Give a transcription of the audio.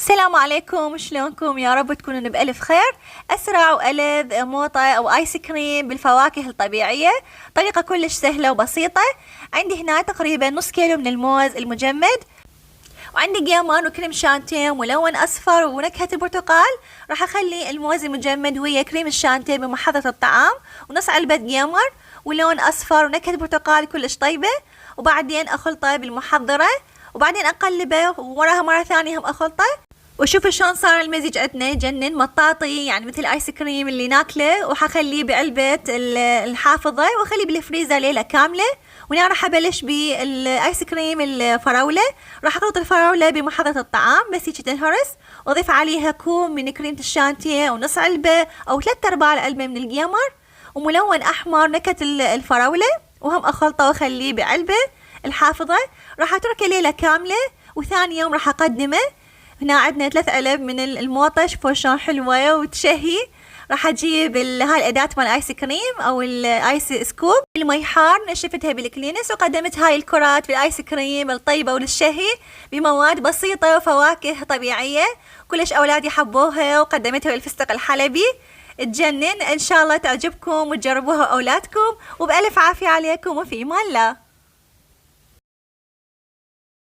السلام عليكم، شلونكم؟ يا رب تكونون بألف خير. أسرع وألذ موطة أو آيس كريم بالفواكه الطبيعية، طريقة كلش سهلة وبسيطة. عندي هنا تقريبا نص كيلو من الموز المجمد، وعندي جيمر وكريم شانتيه ملون أصفر ونكهة البرتقال. راح أخلي الموز المجمد ويا كريم الشانتيه بمحضرة الطعام، ونص علبة جيمر ولون أصفر ونكهة برتقال كلش طيبة، وبعدين أخلطه بالمحضرة، وبعدين أقلبه ووراها مرة ثانية هم أخلطه. وشوفوا شلون صار المزيج عندنا، يجنن مطاطي يعني مثل ايس كريم اللي ناكله. وحخليه بعلبة الحافظة واخليه بالفريزر ليلة كاملة. وهنا راح ابلش بالايس كريم الفراولة. راح اخلط الفراولة بمحضرة الطعام بس هيك تنهرس، واضيف عليها كوب من كريمة الشانتيه ونص علبة او 3/4 علبة من الجيمر وملون احمر نكهة الفراولة، وهم اخلطه واخليه بعلبة الحافظة. راح اتركه ليلة كاملة، وثاني يوم راح اقدمه. هنا عندنا 3 علب من الموطة، شوفوا شلون حلوة وتشهي. راح اجيب هاي الاداة مال ايس كريم او الايس سكوب، المي حار نشفتها بالكلينس، وقدمت هاي الكرات بالايس كريم الطيبة وللشهي بمواد بسيطة وفواكه طبيعية. كلش اولادي حبوها، وقدمتها بالفستق الحلبي. تجنن، ان شاء الله تعجبكم وتجربوها اولادكم، وبألف عافية عليكم وفي امان الله.